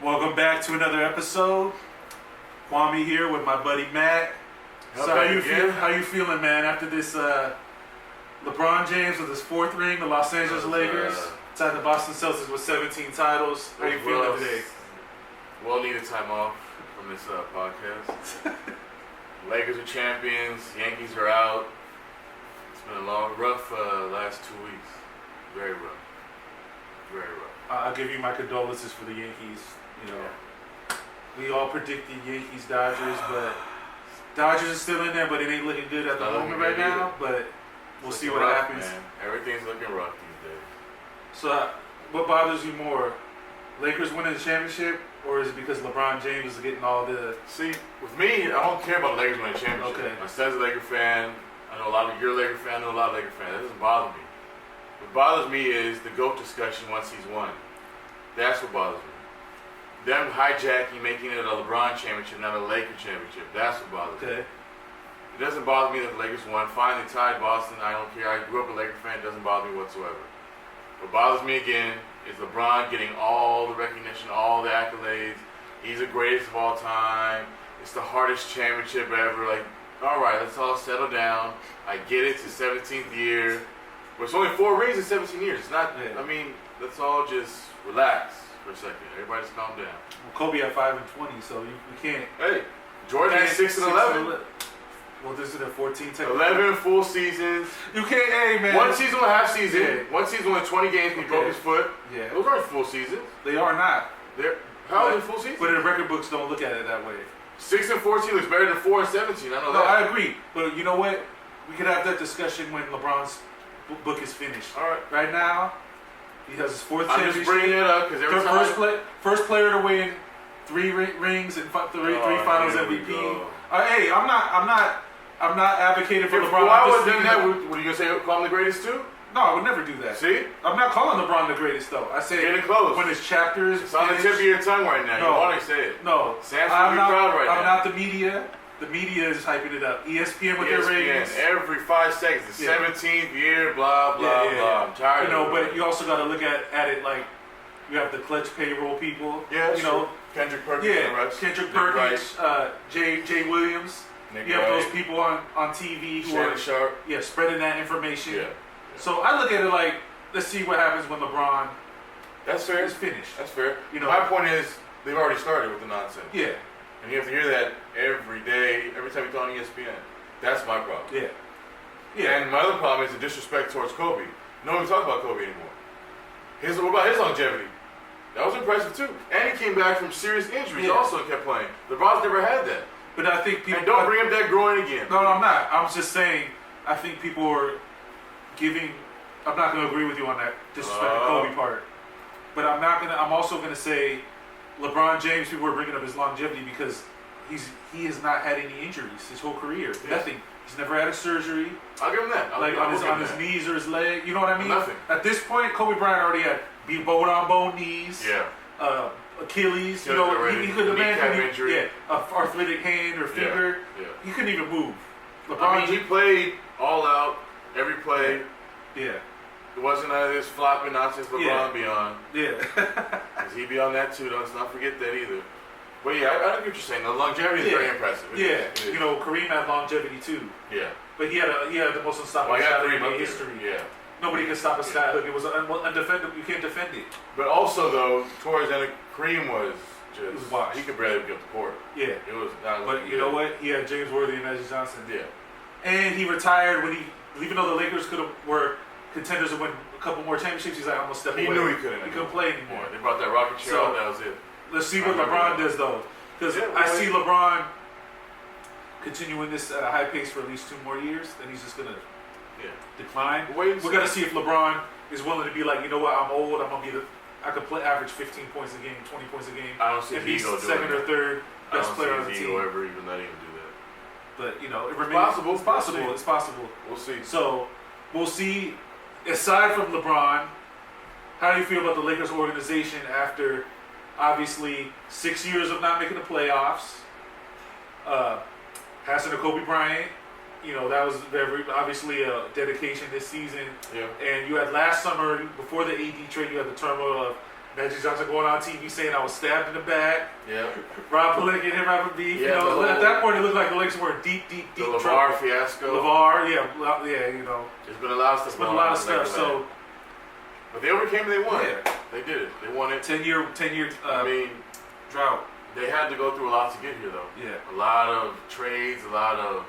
Welcome back to another episode. Kwame here with my buddy Matt. So how you feeling, man? After this, LeBron James with his fourth ring, the Los Angeles Lakers, tied the Boston Celtics with 17 titles. How you feeling today? Well needed time off from this podcast. Lakers are champions. Yankees are out. It's been a rough last 2 weeks. Very rough. Very rough. I'll give you my condolences for the Yankees. We all predicted Yankees Dodgers, but Dodgers is still in there, but it ain't looking good at the moment right now. But we'll see what happens. Man. Everything's looking rough these days. So, what bothers you more? Lakers winning the championship, or is it because LeBron James is getting all the... See, with me, I don't care about the Lakers winning the championship. Okay. My son's a Laker fan. I know a lot of you're a Laker fan. I know a lot of Laker fans. That doesn't bother me. What bothers me is the GOAT discussion once he's won. That's what bothers me. Them hijacking, making it a LeBron championship, not a Laker championship. That's what bothers me. It doesn't bother me that the Lakers won. Finally tied Boston. I don't care. I grew up a Laker fan. It doesn't bother me whatsoever. What bothers me again is LeBron getting all the recognition, all the accolades. He's the greatest of all time. It's the hardest championship ever. Like, all right, let's all settle down. I get it. It's the 17th year. But it's only 4 rings in 17 years. It's not, I mean, let's all just relax for a second. Everybody just calm down. Well, Kobe had 5 and 20, so you can't... Hey, Jordan had 6 and 11. Well, this is their 14 technically. 11 full seasons. You can't, hey, man. One season with half season. Yeah. One season with 20 games and he broke his foot. Yeah. Those aren't full seasons. They are not. How are they full seasons? But the record books don't look at it that way. 6 and 14 looks better than 4 and 17. I know that. No, I agree. But you know what? We could have that discussion when LeBron's book is finished. All right. Right now, he has his 4th championship. I'm just bringing it up because every time first player to win 3 rings and 3 Finals MVP. Hey, I'm not advocating for LeBron. If I was doing that, what are you gonna say? Call him the greatest too? No, I would never do that. See? I'm not calling LeBron the greatest though. I say getting close. When his chapters. It's on the tip of your tongue right now. No, you want to say it. No. Sam's gonna be proud right now. I'm not the media. The media is hyping it up. ESPN with their ratings. Every 5 seconds, the 17th year, blah, blah, blah. I'm tired of it. But you also got to look at it like you have the clutch payroll people. Yeah, Kendrick Perkins. Yeah, Kendrick Perkins, Jay Williams. You have those people on TV who are spreading that information. Yeah. So I look at it like, let's see what happens when LeBron is finished. That's fair. My point is, they've already started with the nonsense. Yeah. And you have to hear that every day, every time you talk on ESPN. That's my problem. Yeah. And my other problem is the disrespect towards Kobe. No one talks about Kobe anymore. What about his longevity? That was impressive too. And he came back from serious injuries also and kept playing. LeBron's never had that. But I think people... And don't bring up that groin again. No, I'm not. I'm just saying, I think people are giving... I'm not going to agree with you on that disrespect the Kobe part. But I'm also going to say... LeBron James, people are bringing up his longevity because he has not had any injuries his whole career. Nothing. He's never had a surgery. I'll give him that. On his knees or his leg. You know what I mean? Nothing. At this point, Kobe Bryant already had bone knees. Yeah. Achilles. He could have been arthritic hand or finger. Yeah. He couldn't even move. He played all out every play. Yeah. It wasn't none of this flopping nonsense LeBron be on. Yeah. Because he be on that too. Let's not forget that either. But yeah, I get what you're saying. The longevity is very impressive. Kareem had longevity too. Yeah. But he had the most unstoppable shot in history. Yeah. Nobody can stop a sky hook. It was undefendable. You can't defend it. But also though, towards the end, Kareem was just... It was washed. He could barely get up the court. Yeah. It was not... But you know what? He had James Worthy and Magic Johnson. Yeah. And he retired even though the Lakers were contenders to win a couple more championships, he's like almost stepped away. He knew he couldn't. He couldn't play anymore. Yeah, they brought that rocket chair out, that was it. Let's see what LeBron does though. Because I see LeBron continuing this at a high pace for at least 2 more years, then he's just going to decline. We're going to see if LeBron is willing to be like, you know what, I'm old, I could average 15 points a game, 20 points a game. I don't see if he's second or third best player on the team. I don't see ever even letting him do that. But, it remains possible. It's possible. We'll see. So, we'll see. Aside from LeBron, how do you feel about the Lakers organization after, obviously, 6 years of not making the playoffs? Passing to Kobe Bryant, that was obviously a dedication this season. Yeah. And you had last summer, before the AD trade, you had the turmoil of Magic Johnson going on TV saying I was stabbed in the back. Yeah. Rob Pelinka and him having beef. Yeah, at that point, it looked like the Lakers were in deep The trouble. LeVar fiasco. LeVar, yeah. There's been a lot of stuff. It's been a lot of stuff. So, but they overcame. They won. Yeah. They did it. They won it. 10-year. I mean, drought. they had to go through a lot to get here, though. Yeah. A lot of trades, a lot of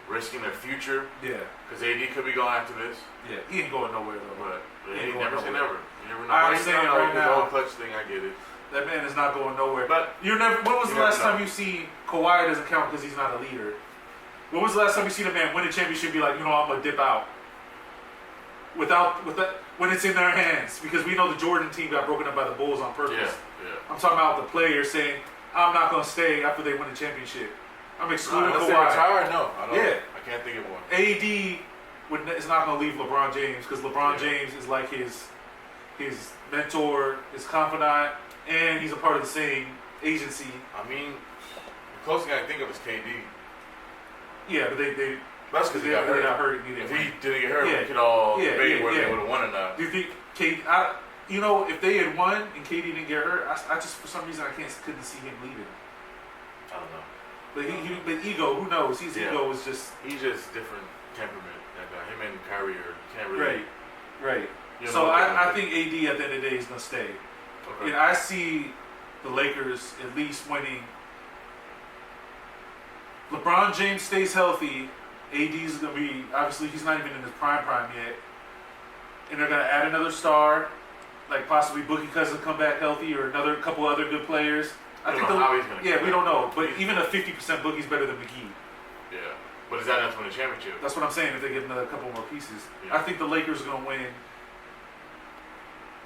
risking their future. Yeah. Because AD could be going after this. Yeah. He ain't going nowhere though. But He ain't never going say nowhere. never. You never know. I'm saying right the now. whole clutch thing. I get it. That man is not going nowhere. But When was the you last never know. time you seen Kawhi doesn't count because he's not a leader? When was the last time you seen a man win a championship and be like, I'm gonna dip out? With that, when it's in their hands, because we know the Jordan team got broken up by the Bulls on purpose. Yeah. I'm talking about the players saying, I'm not gonna stay after they win a championship. I'm excluding Unless they Kawhi. retire, no. I don't. Yeah. I can't think of one. AD is not gonna leave LeBron James because LeBron James is like his mentor, his confidant, and he's a part of the same agency. I mean, the closest thing I can think of is KD. Yeah, but they That's because he got they're hurt. not hurt. If he didn't get hurt, we could all debate whether they would have won or not. Do you think if they had won and KD didn't get hurt, I just for some reason couldn't see him leaving. I don't know. But ego, who knows? His ego is just he's just different temperament. That guy, him and Kyrie can't really. Right. You know, So I think AD at the end of the day is gonna stay, Okay. and I see the Lakers at least winning. LeBron James stays healthy. AD's gonna be obviously he's not even in his prime yet, and they're gonna add another star, like possibly Boogie Cousins come back healthy or another couple other good players. I don't know how he's gonna. Yeah, we don't know, but even a 50% Boogie's better than McGee. Yeah, but is that enough to win a championship? That's what I'm saying. If they get another couple more pieces, Yeah. I think the Lakers are gonna win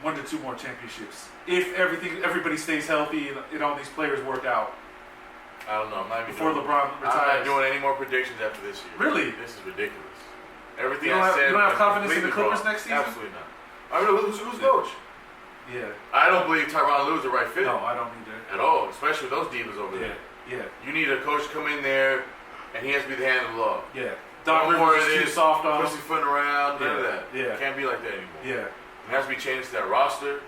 1 to 2 more championships if everybody stays healthy and all these players work out. I don't know. I'm not even Before doing, LeBron I'm retires. not doing any more predictions after this year. Really? This is ridiculous. Everything You don't I have- said. you don't have was confidence in the completely Clippers wrong. next season? Absolutely not. I mean, who's coach? Yeah. I don't believe Tyronn Lue is the right fit No, I don't either. at all, especially with those divas over Yeah. there. Yeah. You need a coach to come in there, and he has to be the hand of the law. Yeah. Doc No more Rivers of is too this soft on him. pussyfooting around, none of Yeah. that. Yeah. Can't be like that anymore. Yeah. It has to be changed to that roster.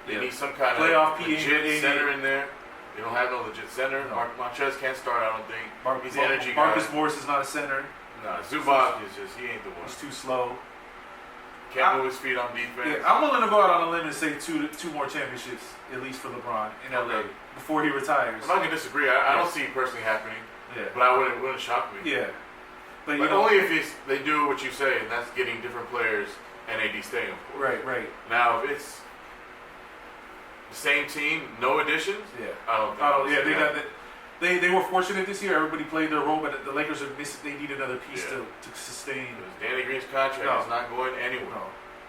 They Yeah. need some kind Playoff of PA legit center in there. They don't have no legit center. No. Mark Montrez can't start, I don't think. He's the energy guy. Marcus Morris is not a center. Nah, Zubac is just, he ain't the one. He's too slow. Can't move his feet on defense. Yeah, I'm willing to go out on a limb and say two more championships, at least for LeBron in LA, Okay. before he retires. I'm not going to disagree. I don't see it personally happening, Yeah. but I wouldn't shock me. Yeah. But you But know, only if they do what you say, and that's getting different players and AD staying, of course. right. Now, if it's the same team, no additions, Yeah. I don't think. Yeah, they got that. They were fortunate this year. Everybody played their role, but the Lakers are missing. They need another piece Yeah. to sustain. Danny Green's contract No. is not going anywhere. No,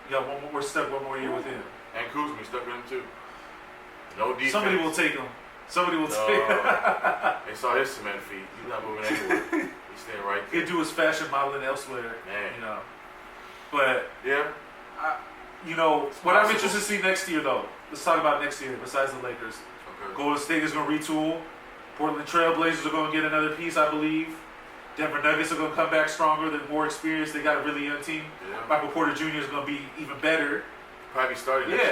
you got one more. We're stuck one more year with him. And Kuzma stuck with him too. No defense. Somebody will take him. Somebody will No. take him. They saw his cement feet. He's not moving anywhere. He's staying right there. He'll do his fashion modeling elsewhere. Man. You know. But Yeah. what I'm interested to see next year though. Let's talk about next year. Besides the Lakers, Okay. Golden State is going to retool. Portland Trailblazers are going to get another piece, I believe. Denver Nuggets are going to come back stronger. They're more experienced. They got a really young team. Yeah. Michael Porter Jr. is going to be even better. Probably started next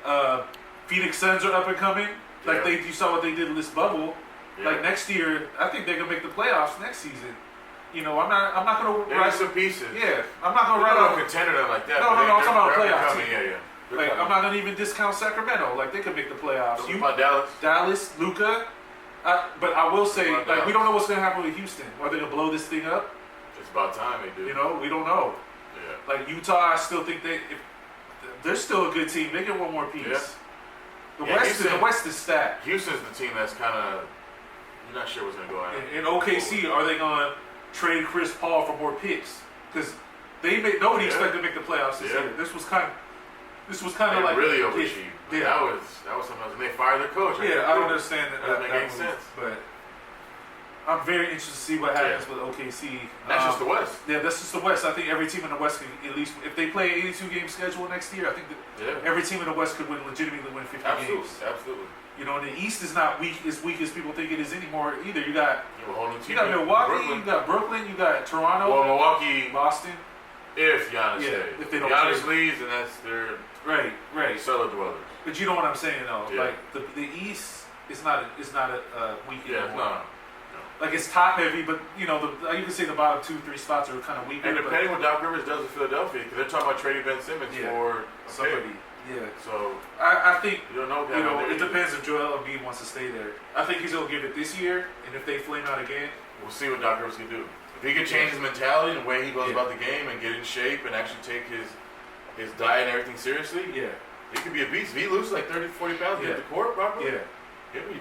Yeah. year. Phoenix Suns are up and coming. Like Yeah. you saw what they did in this bubble. Yeah. Like next year, I think they're gonna make the playoffs next season. I'm not gonna There's write some pieces. Yeah, I'm not gonna They're write not off. a contender like that. No, but I'm talking about they're playoff coming. team. Yeah. They're Like, coming. I'm not gonna even discount Sacramento. Like they could make the playoffs. What about Dallas? Dallas, Luka. But I will say, What about like we Dallas? don't know what's gonna happen with Houston. Are they gonna blow this thing up? It's about time they do. We don't know. Yeah. Like Utah, I still think they're still a good team. They get one more piece. Yeah. The West is stacked. Houston's the team that's kind of you're not sure what's gonna go on. In OKC, are they going to trade Chris Paul for more picks? Because nobody expected to make the playoffs this year. This was kind of like really overachieved. Yeah. That was something else. And they fired their coach. Yeah, I don't understand that. Doesn't make any move, sense. But I'm very interested to see what happens with OKC. That's just the West. Yeah, that's just the West. I think every team in the West can at least, if they play an 82-game schedule next year, I think that every team in the West could legitimately win 50 games. Absolutely. And the East is not as weak as people think it is anymore either. You got You got Milwaukee, you got Brooklyn, you got Toronto, Well, Milwaukee, Boston. If Giannis stays. if they don't Giannis trade. leaves, then that's their Right. cellar dwellers. But you know what I'm saying, though. Yeah. Like the East is not a weak Yeah, anymore. no. Like it's top heavy, but you know, I even say the bottom 2-3 spots are kind of weaker. And depending what Doc Rivers does with Philadelphia, because they're talking about trading Ben Simmons for somebody. Yeah. So I think you don't know. it depends if Joel Embiid wants to stay there. I think he's gonna give it this year, and if they flame out again, we'll see what Doc Rivers can do. If he can change his mentality and the way he goes about the game and get in shape and actually take his diet and everything seriously, he could be a beast. If he loses like 30, 40 pounds, he hit the court properly, he'll be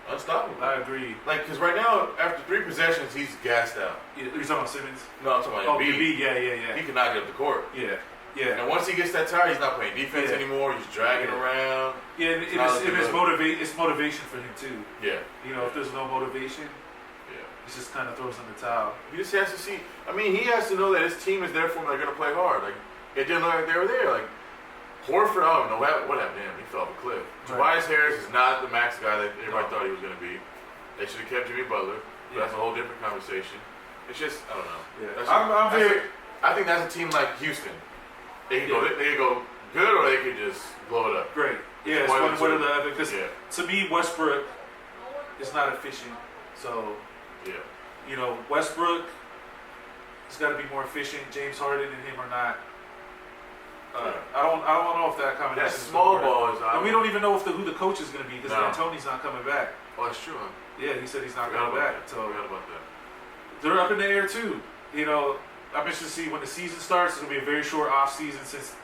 unstoppable. I agree. Like, because right now, after 3 possessions, he's gassed out. You're talking about Simmons? No, I'm talking about Embiid. Yeah. He cannot get up the court. Yeah. And once he gets that tired, he's not playing defense anymore. He's dragging around. Yeah, and it's motivation for him too. Yeah. You know, if there's no motivation, it just kind of throws in the towel. He just has to see. I mean, he has to know that his team is there for him. They're going to play hard. Like, it didn't look like they were there. Like, Horford, I don't know what happened to him. He fell off a cliff. Tobias Harris is not the max guy that everybody thought he was going to be. They should have kept Jimmy Butler. But that's a whole different conversation. It's just, I don't know. Yeah. I think that's a team like Houston. They could go good or they could just blow it up. Great. Yeah, it's one or the other. Because to me, Westbrook is not efficient. So, you know, Westbrook has got to be more efficient. James Harden and him are not. I don't know if that combination. That small ball is. And we don't even know who the coach is going to be because D'Antoni's not coming back. Oh, that's true. Huh? Yeah, he said he's not coming back. So forgot about that. They're up in the air too. You know, I'm interested to see when the season starts. It's going to be a very short off season since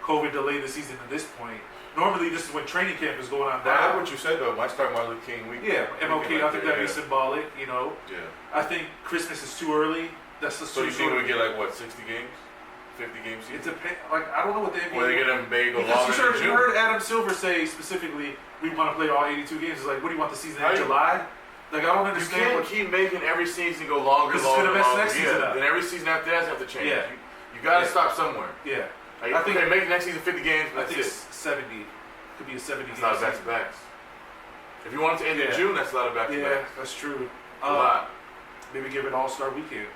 COVID delayed the season to this point. Normally, this is when training camp is going on. I like what you said though. Might start Martin Luther King week. Yeah, MLK. I think that'd be symbolic. You know. Yeah. I think Christmas is too early. That's the. So you think we get like what, 60 games, 50 games season? It depends. Like I don't know what they. Or they get them big or longer. You heard Adam Silver say specifically, we want to play all 82 games. It's like, what do you want the season in July? Like I don't understand. You can't keep making every season go longer. Because it's gonna mess next season up. Then every season after that have to change. Yeah. You gotta stop somewhere. Yeah. Like, I think they make next season 50 games. I think it's 70. Could be a 70 That's game. a lot of back to backs. If you want it to end in June, that's a lot of back to backs. Yeah, that's true. A lot. Maybe give it All-Star weekend.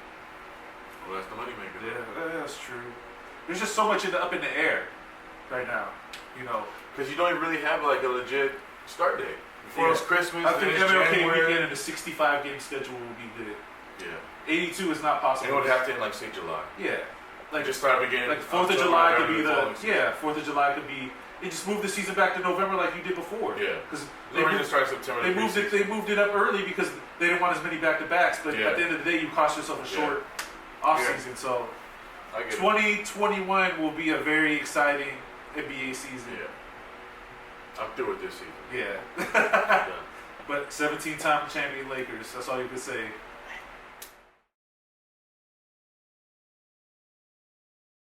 Well, that's the money maker. Yeah, that's true. There's just so much up in the air right now. You know, because you don't even really have like a legit start date. Before it's Christmas, I think MLK January. weekend and the 65 game schedule will be good. Yeah. 82 is not possible. It would have to end like say July. Yeah. Like just start beginning. Like 4th of July could be 4th of July could be. It just moved the season back to November like you did before. Yeah. Because they start September. They moved it up early because they didn't want as many back to backs. But at the end of the day, you cost yourself a short off season. So 2021 will be a very exciting NBA season. Yeah. I'm through with this season. Yeah. But 17-time champion Lakers. That's all you can say.